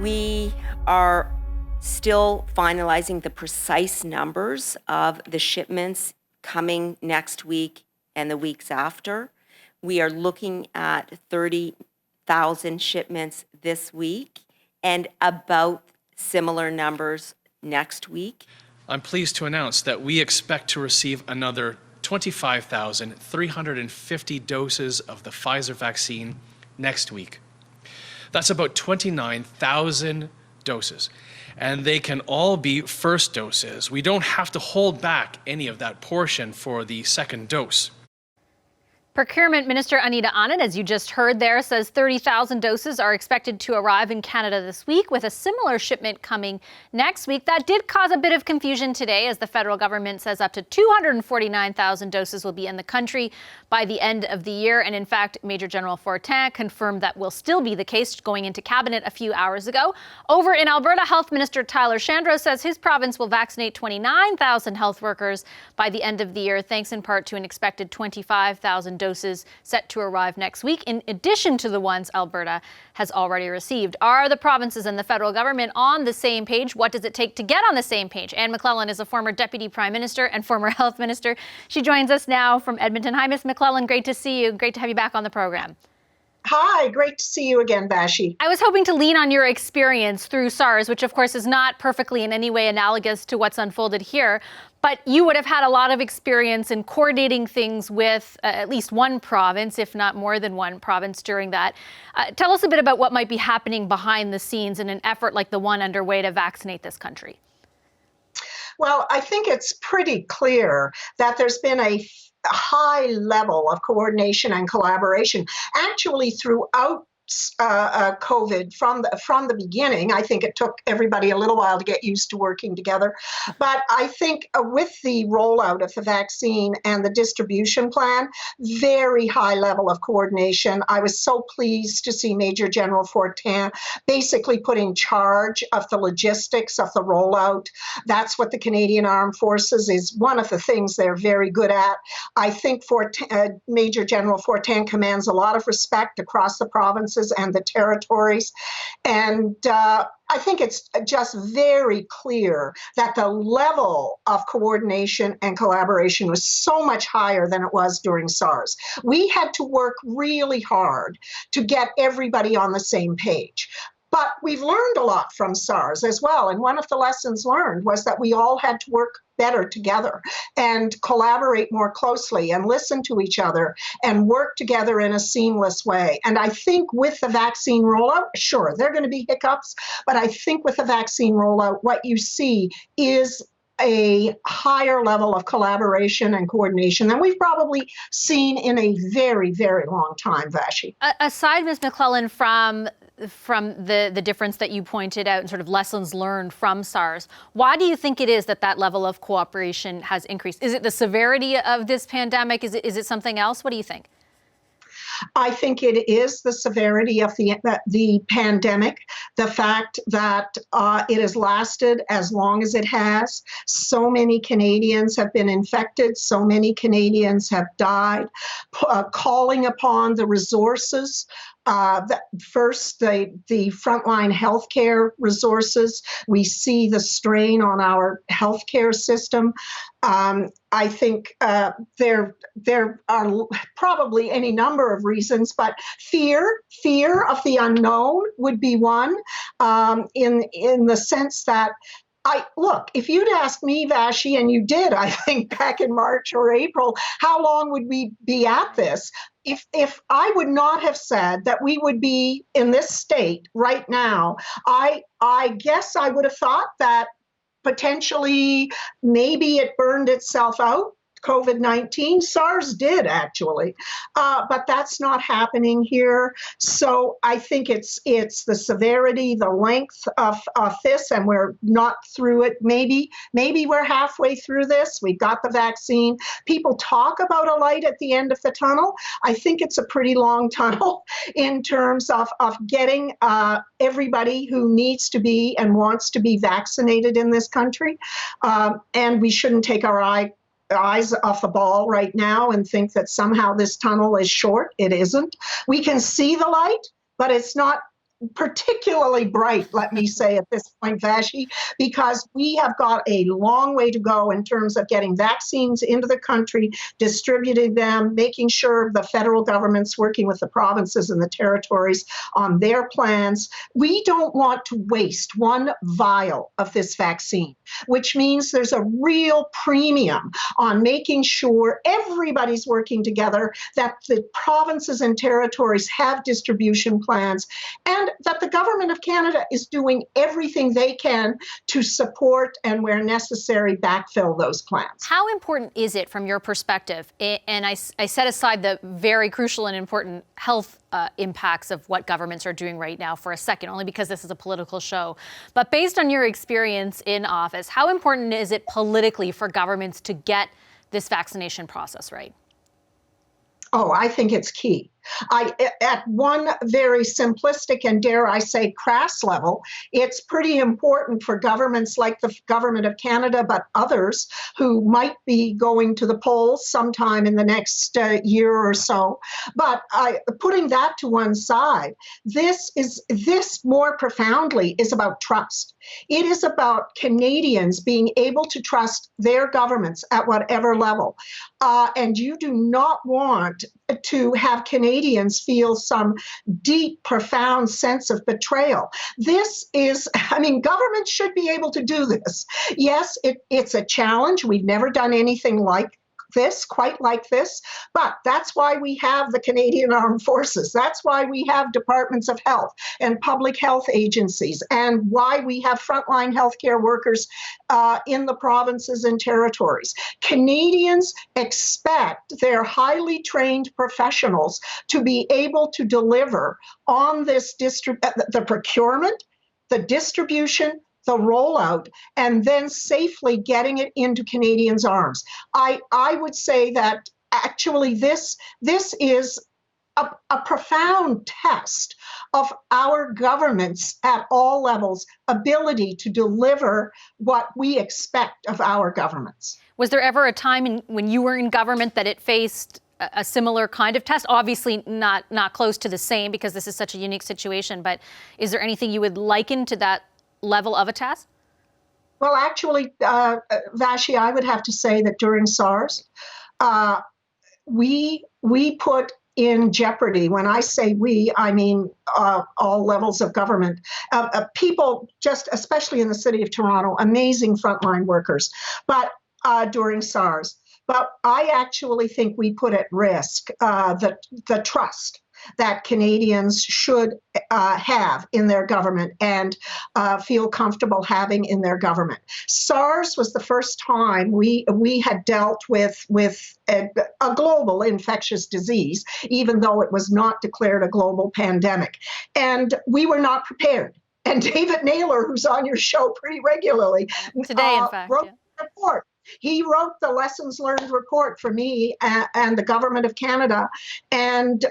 We are still finalizing the precise numbers of the shipments coming next week and the weeks after. We are looking at 30,000 shipments this week and about similar numbers next week. I'm pleased to announce that we expect to receive another 25,350 doses of the Pfizer vaccine next week. That's about 29,000 doses, and they can all be first doses. We don't have to hold back any of that portion for the second dose. Procurement Minister Anita Anand, as you just heard there, says 30,000 doses are expected to arrive in Canada this week, with a similar shipment coming next week. That did cause a bit of confusion today, as the federal government says up to 249,000 doses will be in the country by the end of the year. And in fact, Major General Fortin confirmed that will still be the case going into cabinet a few hours ago. Over in Alberta, Health Minister Tyler Shandro says his province will vaccinate 29,000 health workers by the end of the year, thanks in part to an expected 25,000 doses set to arrive next week, in addition to the ones Alberta has already received. Are the provinces and the federal government on the same page? What does it take to get on the same page? Anne McLellan is a former Deputy Prime Minister and former Health Minister. She joins us now from Edmonton. Hi, Ms. McLellan. Great to see you. Great to have you back on the program. Hi, great to see you again, Vashi. I was hoping to lean on your experience through SARS, which of course is not perfectly in any way analogous to what's unfolded here, but you would have had a lot of experience in coordinating things with at least one province, if not more than one province during that. Tell us a bit about what might be happening behind the scenes in an effort like the one underway to vaccinate this country. Well, I think it's pretty clear that there's been a high level of coordination and collaboration actually throughout COVID from the beginning. I think it took everybody a little while to get used to working together. But I think with the rollout of the vaccine and the distribution plan, very high level of coordination. I was so pleased to see Major General Fortin basically put in charge of the logistics of the rollout. That's what the Canadian Armed Forces is one of the things they're very good at. I think Major General Fortin commands a lot of respect across the provinces and the territories. And I think it's just very clear that the level of coordination and collaboration was so much higher than it was during SARS. We had to work really hard to get everybody on the same page. But we've learned a lot from SARS as well. And one of the lessons learned was that we all had to work better together and collaborate more closely and listen to each other and work together in a seamless way. And I think with the vaccine rollout, sure, there are going to be hiccups, but I think with the vaccine rollout, what you see is a higher level of collaboration and coordination than we've probably seen in a very, very long time, Vashi. Aside, Ms. McLellan, from the difference that you pointed out and sort of lessons learned from SARS, why do you think it is that that level of cooperation has increased? Is it the severity of this pandemic? Is it something else? What do you think? I think it is the severity of the pandemic, the fact that it has lasted as long as it has. So many Canadians have been infected. So many Canadians have died. Calling upon the resources, first, the frontline healthcare resources. We see the strain on our healthcare system. I think there are probably any number of reasons, but fear of the unknown would be one, in the sense that look, if you'd asked me, Vashi, and you did, I think back in March or April, how long would we be at this? If I would not have said that we would be in this state right now, I guess I would have thought that potentially maybe it burned itself out. COVID-19. SARS did, actually, but that's not happening here. So I think it's the severity, the length of this, and we're not through it. Maybe we're halfway through this. We've got the vaccine. People talk about a light at the end of the tunnel. I think it's a pretty long tunnel in terms of getting everybody who needs to be and wants to be vaccinated in this country. And we shouldn't take our eyes off the ball right now and think that somehow this tunnel is short. It isn't. We can see the light, but it's not particularly bright, let me say at this point, Vashi, because we have got a long way to go in terms of getting vaccines into the country, distributing them, making sure the federal government's working with the provinces and the territories on their plans. We don't want to waste one vial of this vaccine, which means there's a real premium on making sure everybody's working together, that the provinces and territories have distribution plans, and that the government of Canada is doing everything they can to support and, where necessary, backfill those plans. How important is it from your perspective? And I set aside the very crucial and important health impacts of what governments are doing right now for a second, only because this is a political show. But based on your experience in office, how important is it politically for governments to get this vaccination process right? Oh, I think it's key. At one very simplistic and, dare I say, crass level, it's pretty important for governments like the Government of Canada, but others who might be going to the polls sometime in the next year or so. But putting that to one side, this more profoundly is about trust. It is about Canadians being able to trust their governments at whatever level. And you do not want to have Canadians feel some deep, profound sense of betrayal. Government should be able to do this. Yes, it's a challenge. We've never done anything quite like this, but that's why we have the Canadian Armed Forces. That's why we have departments of health and public health agencies, and why we have frontline healthcare workers in the provinces and territories. Canadians expect their highly trained professionals to be able to deliver on this the procurement, the distribution, the rollout, and then safely getting it into Canadians' arms. I would say that actually this is a profound test of our government's, at all levels, ability to deliver what we expect of our governments. Was there ever a time when you were in government that it faced a similar kind of test? Obviously not close to the same, because this is such a unique situation, but is there anything you would liken to that level of a test? Well, actually, Vashi, I would have to say that during SARS, we put in jeopardy. When I say we, I mean all levels of government. People, just especially in the city of Toronto, amazing frontline workers, but during SARS. But I actually think we put at risk the trust that Canadians should have in their government and feel comfortable having in their government. SARS was the first time we had dealt with a global infectious disease, even though it was not declared a global pandemic. And we were not prepared. And David Naylor, who's on your show pretty regularly, today, in fact, wrote the report. He wrote the lessons learned report for me and the Government of Canada, and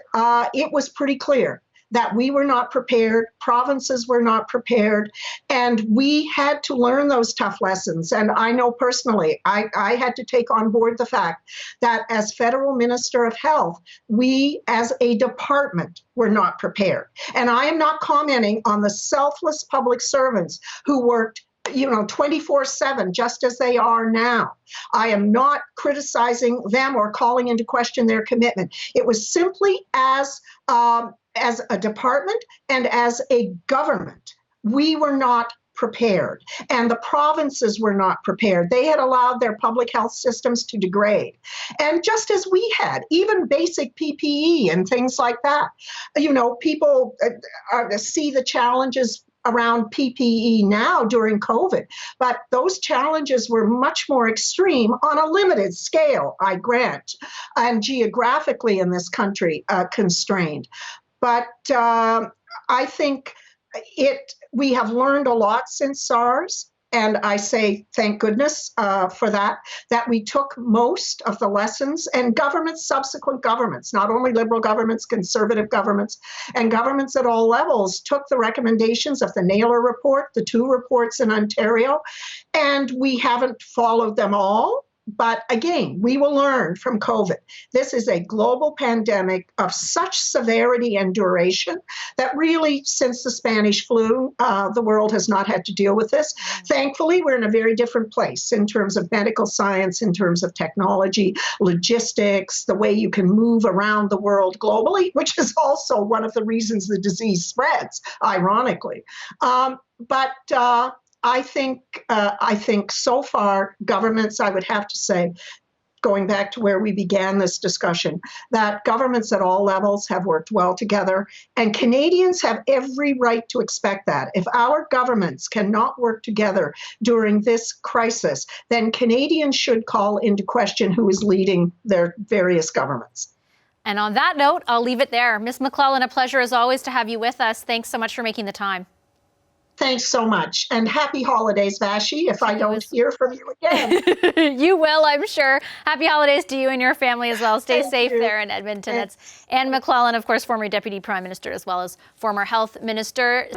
it was pretty clear that we were not prepared, provinces were not prepared, and we had to learn those tough lessons. And I know personally, I had to take on board the fact that as Federal Minister of Health, we as a department were not prepared. And I am not commenting on the selfless public servants who worked 24/7, just as they are now. I am not criticizing them or calling into question their commitment. It was simply as a department and as a government, we were not prepared, and the provinces were not prepared. They had allowed their public health systems to degrade. And just as we had, even basic PPE and things like that, people see the challenges around PPE now during COVID, but those challenges were much more extreme on a limited scale, I grant, and geographically in this country constrained. But I think we have learned a lot since SARS. And I say thank goodness for that we took most of the lessons, and subsequent governments, not only Liberal governments, Conservative governments, and governments at all levels took the recommendations of the Naylor report, the 2 reports in Ontario, and we haven't followed them all, But again, we will learn from COVID. This is a global pandemic of such severity and duration that really, since the Spanish flu, the world has not had to deal with this. Thankfully, we're in a very different place in terms of medical science, in terms of technology, logistics, the way you can move around the world globally, which is also one of the reasons the disease spreads, ironically. But I think so far governments, I would have to say, going back to where we began this discussion, that governments at all levels have worked well together, and Canadians have every right to expect that. If our governments cannot work together during this crisis, then Canadians should call into question who is leading their various governments. And on that note, I'll leave it there. Ms. McLellan, a pleasure as always to have you with us. Thanks so much for making the time. Thanks so much. And happy holidays, Vashi, if I don't hear from you again. You will, I'm sure. Happy holidays to you and your family as well. Stay safe there in Edmonton. It's Anne McLellan, of course, former Deputy Prime Minister as well as former Health Minister.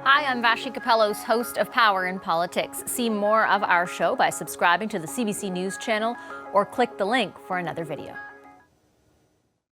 Hi, I'm Vashi Capellos, host of Power in Politics. See more of our show by subscribing to the CBC News channel or click the link for another video.